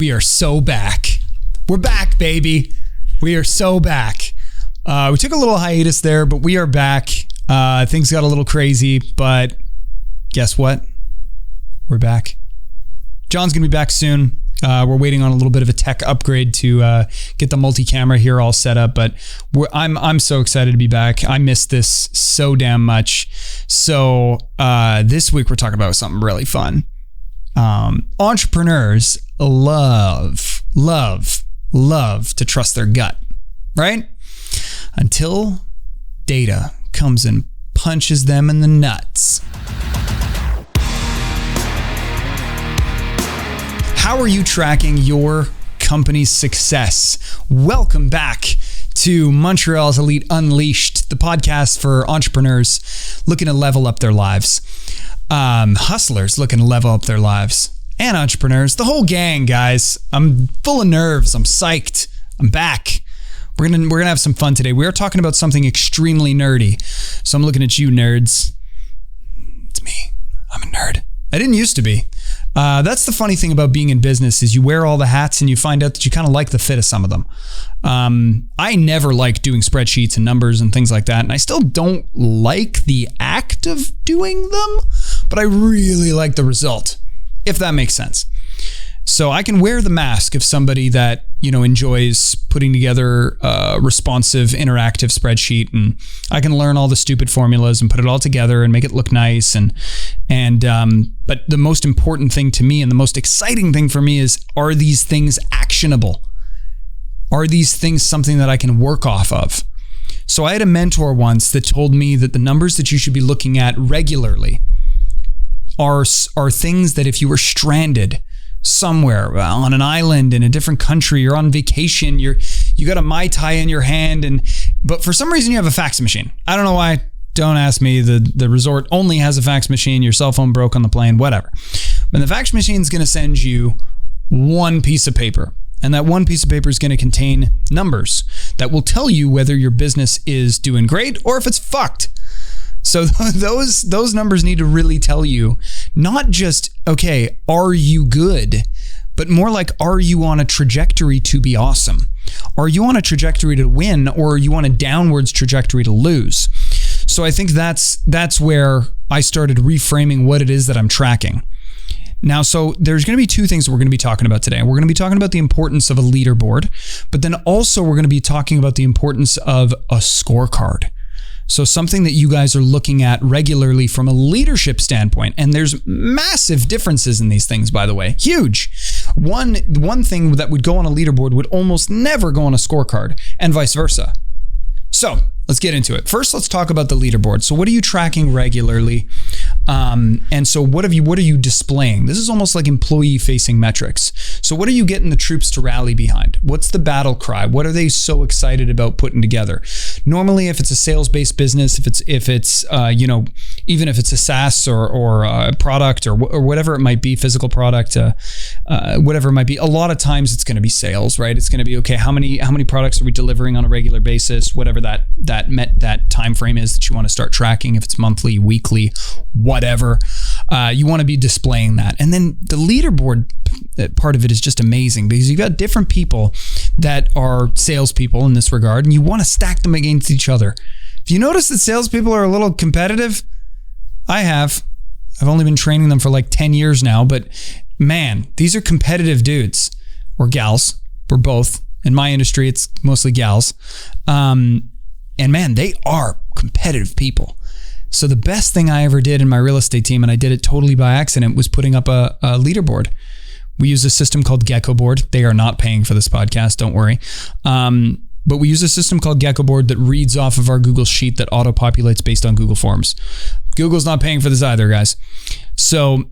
We are so back. We're back, baby. We are so back. We took a little hiatus there, but we are back. Things got a little crazy, but guess what? We're back. John's going to be back soon. We're waiting on a little bit of a tech upgrade to get the multi-camera here all set up, but I'm so excited to be back. I missed this so damn much. So this week we're talking about something really fun. Entrepreneurs love to trust their gut, right? Until data comes and punches them in the nuts. How are you tracking your company's success? Welcome back to Montreal's Elite Unleashed, the podcast for entrepreneurs looking to level up their lives. Hustlers looking to level up their lives. And entrepreneurs, the whole gang, guys. I'm full of nerves. I'm psyched. I'm back. We're gonna have some fun today. We are talking about something extremely nerdy. So I'm looking at you, nerds. It's me. I'm a nerd. I didn't used to be. That's the funny thing about being in business is you wear all the hats and you find out that you kind of like the fit of some of them. I never liked doing spreadsheets and numbers and things like that. And I still don't like the act of doing them, but I really like the result, if that makes sense. So I can wear the mask of somebody that, enjoys putting together a responsive, interactive spreadsheet, and I can learn all the stupid formulas and put it all together and make it look nice. But the most important thing to me and the most exciting thing for me is, are these things actionable? Are these things something that I can work off of? So I had a mentor once that told me that the numbers that you should be looking at regularly are things that if you were stranded somewhere on an island in a different country, you're on vacation, you got a Mai Tai in your hand, but for some reason you have a fax machine. I don't know why. Don't ask me. The resort only has a fax machine. Your cell phone broke on the plane, whatever. But the fax machine is going to send you one piece of paper. And that one piece of paper is going to contain numbers that will tell you whether your business is doing great or if it's fucked. So those numbers need to really tell you not just, okay, are you good, but more like, are you on a trajectory to be awesome? Are you on a trajectory to win, or are you on a downwards trajectory to lose? So I think that's where I started reframing what it is that I'm tracking. Now, so there's going to be two things that we're going to be talking about today. We're going to be talking about the importance of a leaderboard, but then also we're going to be talking about the importance of a scorecard. So something that you guys are looking at regularly from a leadership standpoint. And there's massive differences in these things, by the way. Huge. One thing that would go on a leaderboard would almost never go on a scorecard, and vice versa. So let's get into it. First, let's talk about the leaderboard. So what are you tracking regularly? And so what are you displaying? This is almost like employee-facing metrics. So what are you getting the troops to rally behind? What's the battle cry? What are they so excited about putting together? Normally, if it's a sales-based business, if it's even if it's a SaaS or a product or whatever it might be, physical product, whatever it might be, a lot of times it's going to be sales, right? It's going to be, okay, how many products are we delivering on a regular basis? Whatever that time frame is that you want to start tracking, if it's monthly, weekly, whatever, you want to be displaying that. And then the leaderboard part of it is just amazing because you've got different people that are salespeople in this regard, and you want to stack them against each other. If you notice that salespeople are a little competitive, I've only been training them for like 10 years now, but man, these are competitive dudes or gals. We're both. In my industry, it's mostly gals. And man, they are competitive people. So the best thing I ever did in my real estate team, and I did it totally by accident, was putting up a leaderboard. We use a system called Gecko Board. They are not paying for this podcast, don't worry. But we use a system called Gecko Board that reads off of our Google Sheet that auto-populates based on Google Forms. Google's not paying for this either, guys. So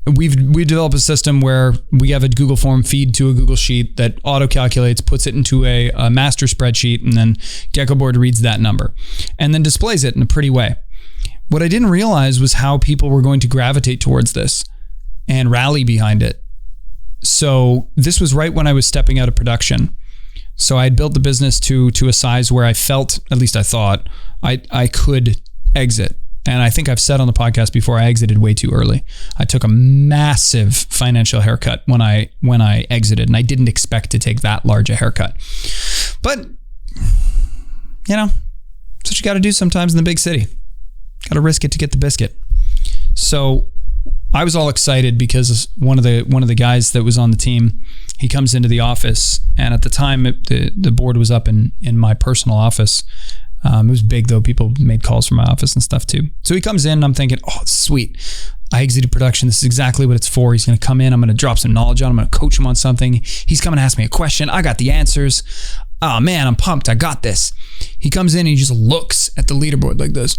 we developed a system where we have a Google Form feed to a Google Sheet that auto-calculates, puts it into a master spreadsheet, and then Gecko Board reads that number and then displays it in a pretty way. What I didn't realize was how people were going to gravitate towards this and rally behind it. So this was right when I was stepping out of production. So I had built the business to a size where I felt, at least I thought, I could exit And I think I've said on the podcast before, I exited way too early. I took a massive financial haircut when I exited, and I didn't expect to take that large a haircut. But, you know, that's what you got to do sometimes in the big city. Got to risk it to get the biscuit. So I was all excited because one of the guys that was on the team, he comes into the office, and at the time the board was up in my personal office. It was big though. People made calls from my office and stuff too. So he comes in and I'm thinking, oh, sweet. I exited production. This is exactly what it's for. He's going to come in. I'm going to drop some knowledge on him. I'm going to coach him on something. He's coming to ask me a question. I got the answers. Oh man, I'm pumped. I got this. He comes in and he just looks at the leaderboard like this.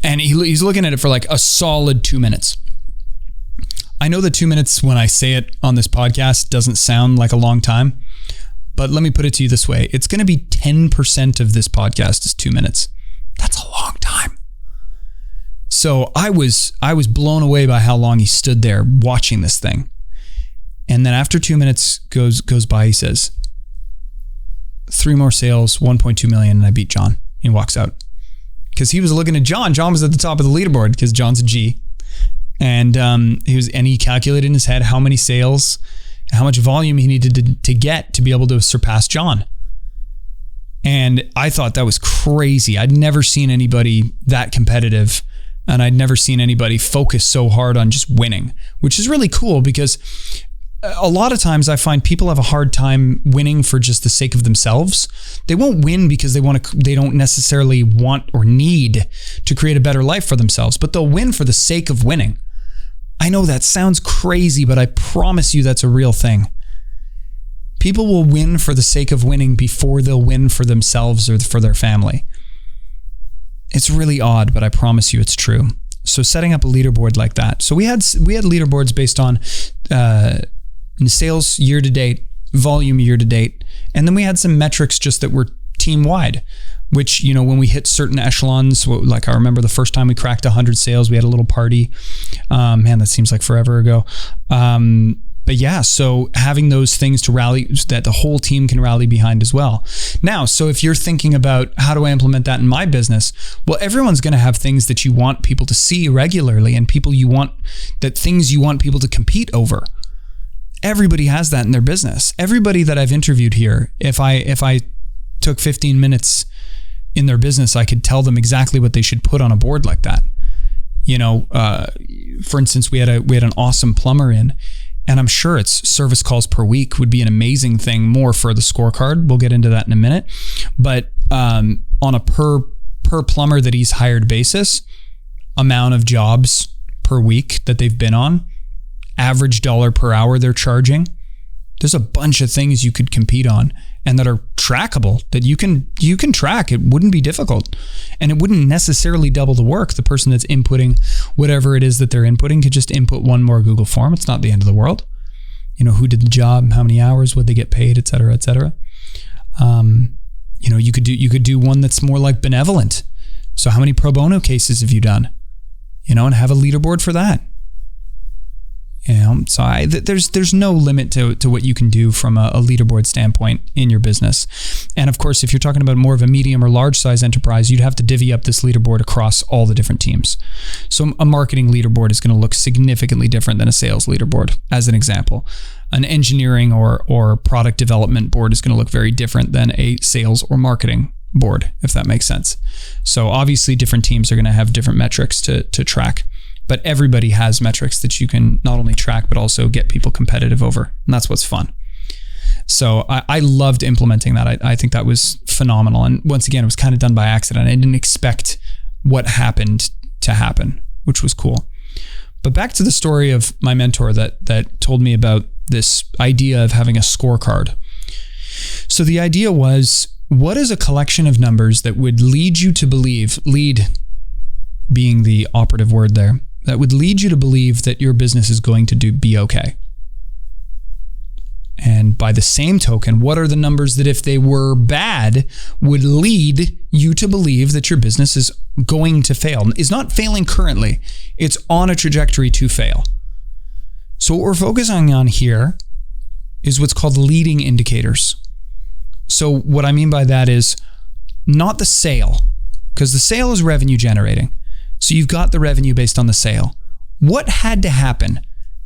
And he's looking at it for like a solid 2 minutes. I know that 2 minutes when I say it on this podcast doesn't sound like a long time. But let me put it to you this way. It's going to be 10% of this podcast is 2 minutes. That's a long time. So I was blown away by how long he stood there watching this thing. And then after 2 minutes goes by, he says, 3 more sales, 1.2 million, and I beat John. He walks out. Because he was looking at John. John was at the top of the leaderboard because John's a G. And he calculated in his head how many sales, how much volume he needed to get to be able to surpass John. And I thought that was crazy. I'd never seen anybody that competitive, and I'd never seen anybody focus so hard on just winning, which is really cool because a lot of times I find people have a hard time winning for just the sake of themselves. They won't win because they don't necessarily want or need to create a better life for themselves, but they'll win for the sake of winning. I know that sounds crazy, but I promise you that's a real thing. People will win for the sake of winning before they'll win for themselves or for their family. It's really odd, but I promise you it's true. So setting up a leaderboard like that. So we had leaderboards based on sales year to date, volume year to date, and then we had some metrics just that were team wide, which, you know, when we hit certain echelons, like I remember the first time we cracked 100 sales, we had a little party. Man, that seems like forever ago. But yeah, so having those things to rally, that the whole team can rally behind as well. Now, so if you're thinking about how do I implement that in my business? Well, everyone's going to have things that you want people to see regularly and things you want people to compete over. Everybody has that in their business. Everybody that I've interviewed here, if I took 15 minutes in their business, I could tell them exactly what they should put on a board like that. You know, for instance, we had an awesome plumber in, and I'm sure it's service calls per week would be an amazing thing more for the scorecard. We'll get into that in a minute. But on a per plumber that he's hired basis, amount of jobs per week that they've been on, average dollar per hour they're charging. There's a bunch of things you could compete on and that are trackable, that you can track. It wouldn't be difficult, and it wouldn't necessarily double the work. The person that's inputting whatever it is that they're inputting could just input one more Google form. It's not the end of the world. You know, who did the job, how many hours, would they get paid, et cetera, et cetera. You know, you could do one that's more like benevolent. So how many pro bono cases have you done? You know, and have a leaderboard for that. You know, so there's no limit to what you can do from a leaderboard standpoint in your business. And of course, if you're talking about more of a medium or large size enterprise, you'd have to divvy up this leaderboard across all the different teams. So a marketing leaderboard is going to look significantly different than a sales leaderboard, as an example. An engineering or product development board is going to look very different than a sales or marketing board, if that makes sense. So obviously different teams are going to have different metrics to track. But everybody has metrics that you can not only track, but also get people competitive over. And that's what's fun. So I loved implementing that. I think that was phenomenal. And once again, it was kind of done by accident. I didn't expect what happened to happen, which was cool. But back to the story of my mentor that told me about this idea of having a scorecard. So the idea was, what is a collection of numbers that would lead you to believe, lead being the operative word there, that would lead you to believe that your business is going to be okay? And by the same token, what are the numbers that if they were bad would lead you to believe that your business is going to fail? It's not failing currently, it's on a trajectory to fail. So what we're focusing on here is what's called leading indicators. So what I mean by that is, not the sale, because the sale is revenue generating. So you've got the revenue based on the sale. What had to happen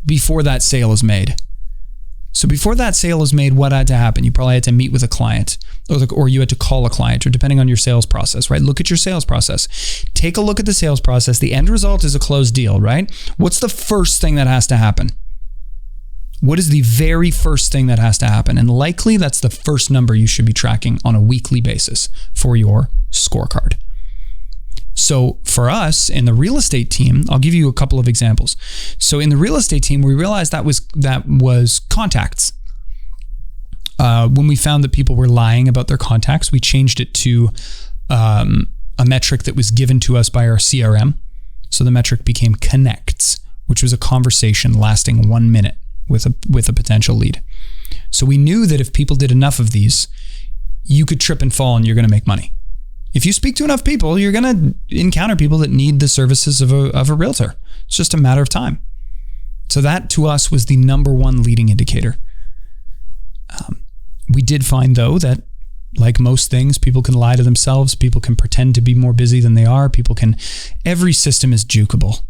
before that sale is made? So before that sale is made, what had to happen? You probably had to meet with a client, or you had to call a client, or depending on your sales process, right? Look at your sales process. Take a look at the sales process. The end result is a closed deal, right? What's the first thing that has to happen? What is the very first thing that has to happen? And likely that's the first number you should be tracking on a weekly basis for your scorecard. So for us in the real estate team, I'll give you a couple of examples. So in the real estate team, we realized that was contacts. When we found that people were lying about their contacts, we changed it to a metric that was given to us by our CRM. So the metric became connects, which was a conversation lasting 1 minute with a potential lead. So we knew that if people did enough of these, you could trip and fall and you're going to make money. If you speak to enough people, you're going to encounter people that need the services of a realtor. It's just a matter of time. So that to us was the number one leading indicator. We did find though that, like most things, people can lie to themselves. People can pretend to be more busy than they are. Every system is jukeable.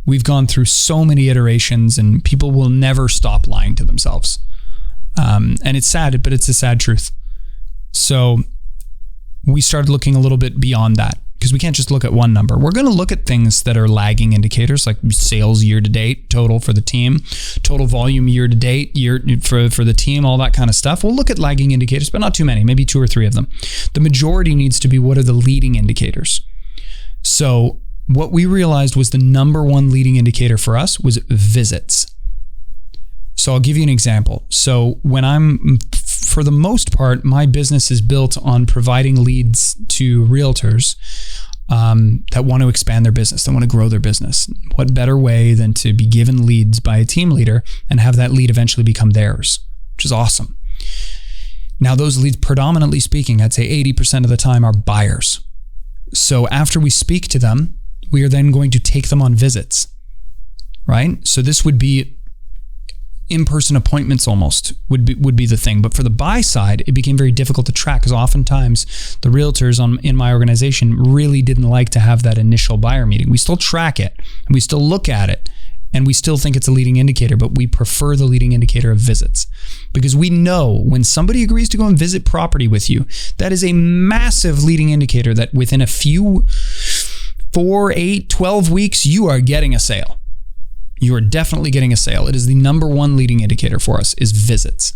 We've gone through so many iterations, and people will never stop lying to themselves. And it's sad, but it's a sad truth. So we started looking a little bit beyond that, because we can't just look at one number. We're going to look at things that are lagging indicators, like sales year to date, total for the team, total volume year to date, for the team, all that kind of stuff. We'll look at lagging indicators, but not too many, maybe 2 or 3 of them. The majority needs to be, what are the leading indicators? So what we realized was the number one leading indicator for us was visits. So I'll give you an example. So for the most part, my business is built on providing leads to realtors that want to expand their business, that want to grow their business. What better way than to be given leads by a team leader and have that lead eventually become theirs, which is awesome. Now, those leads, predominantly speaking, I'd say 80% of the time are buyers. So after we speak to them, we are then going to take them on visits, right? So this would be in-person appointments almost would be the thing. But for the buy side, it became very difficult to track, because oftentimes the realtors in my organization really didn't like to have that initial buyer meeting. We still track it, and we still look at it, and we still think it's a leading indicator, but we prefer the leading indicator of visits, because we know when somebody agrees to go and visit property with you, that is a massive leading indicator that within a few 4, 8, 12 weeks, you are getting a sale. You are definitely getting a sale. It is the number one leading indicator for us, is visits.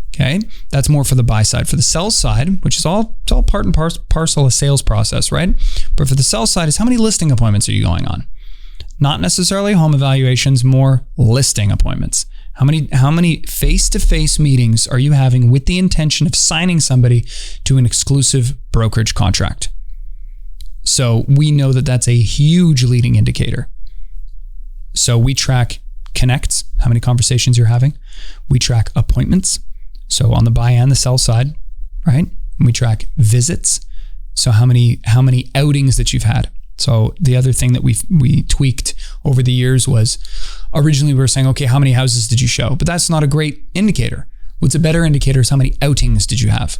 Okay, that's more for the buy side. For the sell side, which is all part and parcel of sales process, right? But for the sell side is, how many listing appointments are you going on? Not necessarily home evaluations, more listing appointments. How many face-to-face meetings are you having with the intention of signing somebody to an exclusive brokerage contract? So we know that that's a huge leading indicator. So we track connects, how many conversations you're having. We track appointments, so on the buy and the sell side, right? And we track visits, so how many outings that you've had. So the other thing that we tweaked over the years was, originally we were saying, okay, how many houses did you show? But that's not a great indicator. What's a better indicator is, how many outings did you have?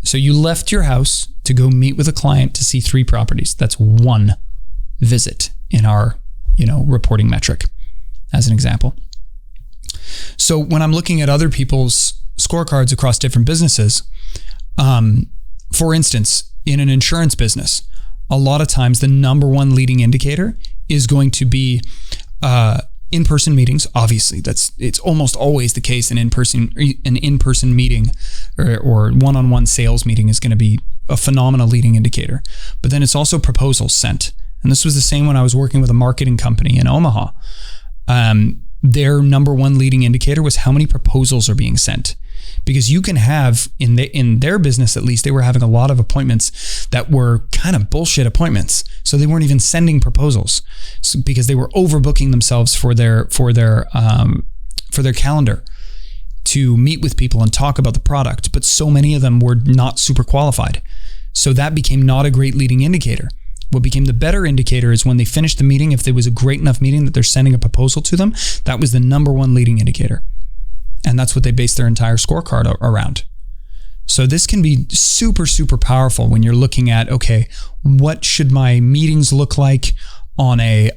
So you left your house to go meet with a client to see 3 properties. That's 1 visit in our reporting metric, as an example. So when I'm looking at other people's scorecards across different businesses, for instance, in an insurance business, a lot of times the number one leading indicator is going to be in-person meetings. Obviously, it's almost always the case. An in-person meeting or one-on-one sales meeting is going to be a phenomenal leading indicator. But then it's also proposals sent. And this was the same when I was working with a marketing company in Omaha. Their number one leading indicator was how many proposals are being sent. Because you can have, in their business at least, they were having a lot of appointments that were kind of bullshit appointments. So they weren't even sending proposals, because they were overbooking themselves for their calendar to meet with people and talk about the product. But so many of them were not super qualified. So that became not a great leading indicator. What became the better indicator is when they finished the meeting, if there was a great enough meeting that they're sending a proposal to them, that was the number one leading indicator. And that's what they based their entire scorecard around. So this can be super, super powerful when you're looking at, okay, what should my meetings look like on a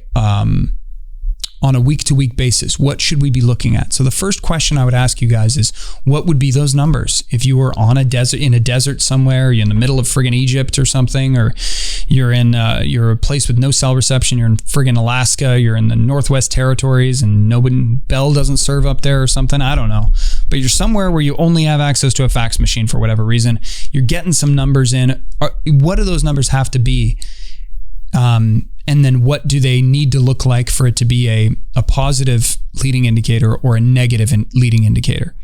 week-to-week basis? What should we be looking at? So the first question I would ask you guys is, what would be those numbers? If you were on in a desert somewhere, you're in the middle of friggin' Egypt or something, or you're a place with no cell reception, you're in friggin' Alaska, you're in the Northwest Territories and Bell doesn't serve up there or something, I don't know. But you're somewhere where you only have access to a fax machine for whatever reason. You're getting some numbers in. What do those numbers have to be? And then what do they need to look like for it to be a positive leading indicator or a negative leading indicator?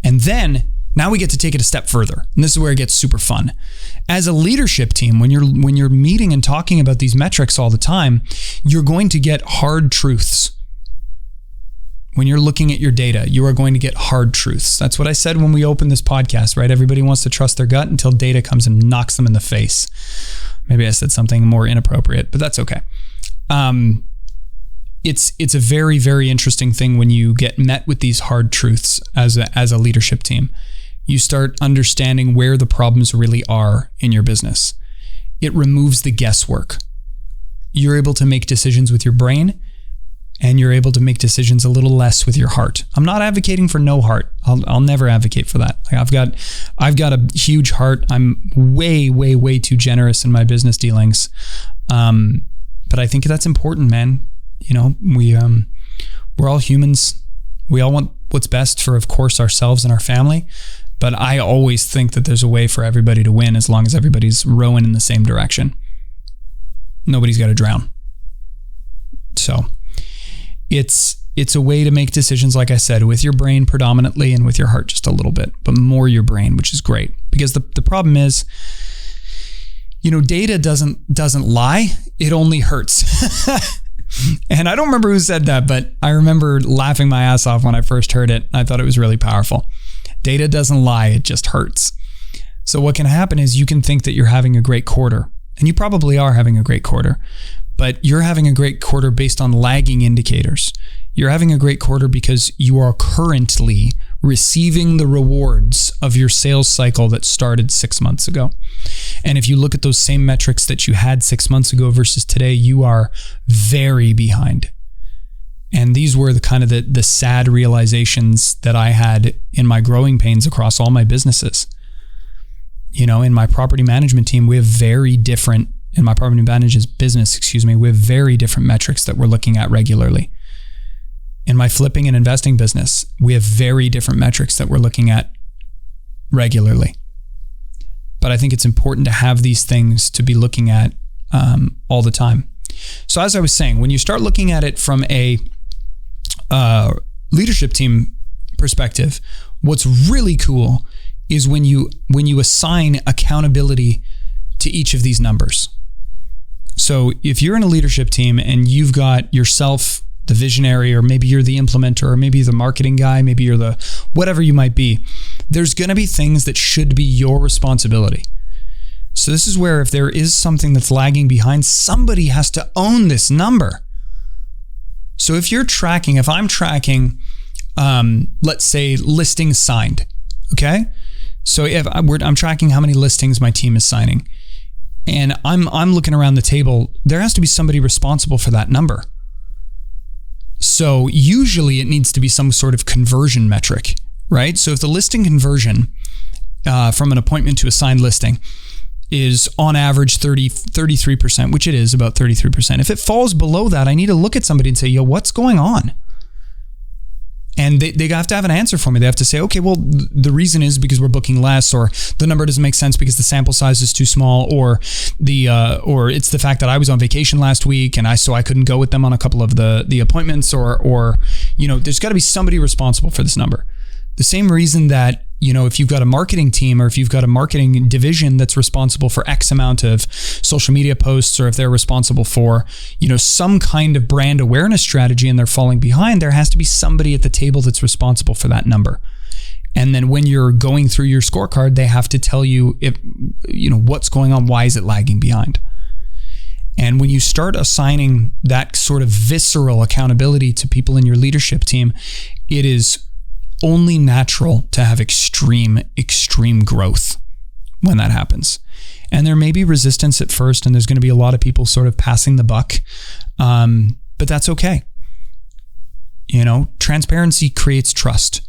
And then now we get to take it a step further. And this is where it gets super fun. As a leadership team, when you're meeting and talking about these metrics all the time, you're going to get hard truths. When you're looking at your data, you are going to get hard truths. That's what I said when we opened this podcast, right? Everybody wants to trust their gut until data comes and knocks them in the face. Maybe I said something more inappropriate, but that's okay. It's a very, very interesting thing when you get met with these hard truths as a leadership team. You start understanding where the problems really are in your business. It removes the guesswork. You're able to make decisions with your brain, and you're able to make decisions a little less with your heart. I'm not advocating for no heart. I'll never advocate for that. Like I've got a huge heart. I'm way, way, way too generous in my business dealings. But I think that's important, man. You know, we're all humans. We all want what's best for, of course, ourselves and our family. But I always think that there's a way for everybody to win as long as everybody's rowing in the same direction. Nobody's got to drown. So it's a way to make decisions, like I said, with your brain predominantly and with your heart just a little bit, but more your brain, which is great. Because the problem is, you know, data doesn't lie, it only hurts. And I don't remember who said that, but I remember laughing my ass off when I first heard it. I thought it was really powerful. Data doesn't lie, it just hurts. So what can happen is you can think that you're having a great quarter, and you probably are having a great quarter, but you're having a great quarter based on lagging indicators. You're having a great quarter because you are currently receiving the rewards of your sales cycle that started 6 months ago. And if you look at those same metrics that you had 6 months ago versus today, you are very behind. And these were the sad realizations that I had in my growing pains across all my businesses. You know, in my property management team, we have very different, in my property management business, we have very different metrics that we're looking at regularly. In my flipping and investing business, we have very different metrics that we're looking at regularly. But I think it's important to have these things to be looking at all the time. So as I was saying, when you start looking at it from a leadership team perspective, what's really cool is when you assign accountability to each of these numbers. So if you're in a leadership team and you've got yourself, the visionary, or maybe you're the implementer, or maybe you're the marketing guy, maybe you're the whatever you might be, there's going to be things that should be your responsibility. So this is where if there is something that's lagging behind, somebody has to own this number. So if I'm tracking, let's say listings signed, okay? So if I'm tracking how many listings my team is signing, and I'm looking around the table, there has to be somebody responsible for that number. So usually it needs to be some sort of conversion metric, right? So if the listing conversion from an appointment to a signed listing is on average 33%, which it is about 33%. If it falls below that, I need to look at somebody and say, yo, what's going on? And they have to have an answer for me. They have to say, okay, well, the reason is because we're booking less, or the number doesn't make sense because the sample size is too small, or it's the fact that I was on vacation last week and I couldn't go with them on a couple of the appointments, or you know, there's got to be somebody responsible for this number. The same reason that, you know, if you've got a marketing team or if you've got a marketing division that's responsible for X amount of social media posts, or if they're responsible for, you know, some kind of brand awareness strategy and they're falling behind, there has to be somebody at the table that's responsible for that number. And then when you're going through your scorecard, they have to tell you if, you know, what's going on, why is it lagging behind? And when you start assigning that sort of visceral accountability to people in your leadership team, it is only natural to have extreme growth when that happens. And there may be resistance at first, and there's going to be a lot of people sort of passing the buck, but that's okay. Transparency creates trust.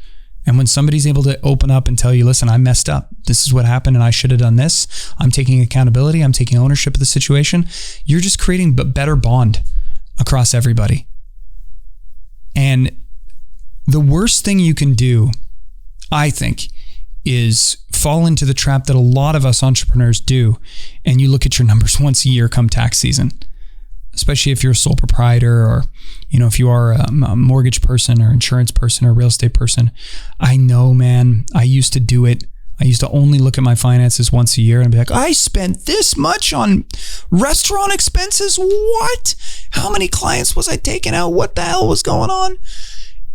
And when somebody's able to open up and tell you, listen, I messed up. This is what happened and I should have done this. I'm taking accountability. I'm taking ownership of the situation. You're just creating a better bond across everybody. And the worst thing you can do, I think, is fall into the trap that a lot of us entrepreneurs do. And you look at your numbers once a year come tax season, especially if you're a sole proprietor or, if you are a mortgage person or insurance person or real estate person. I know, man, I used to do it. I used to only look at my finances once a year and be like, I spent this much on restaurant expenses. What? How many clients was I taking out? What the hell was going on?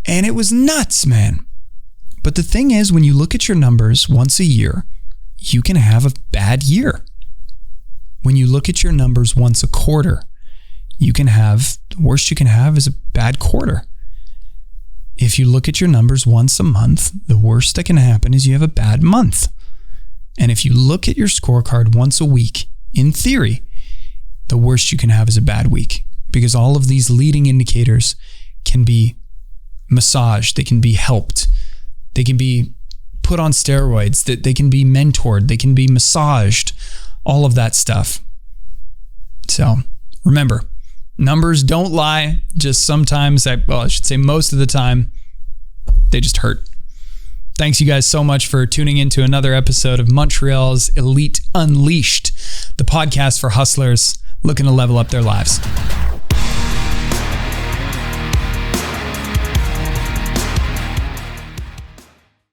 And it was nuts, man. But the thing is, when you look at your numbers once a year, you can have a bad year. When you look at your numbers once a quarter, the worst you can have is a bad quarter. If you look at your numbers once a month, the worst that can happen is you have a bad month. And if you look at your scorecard once a week, in theory, the worst you can have is a bad week, because all of these leading indicators can be massaged, they can be helped, they can be put on steroids, that they can be mentored, they can be massaged, all of that stuff. So remember, numbers don't lie. Just sometimes, I should say most of the time, they just hurt. Thanks you guys so much for tuning into another episode of Montreal's Elite Unleashed, the podcast for hustlers looking to level up their lives.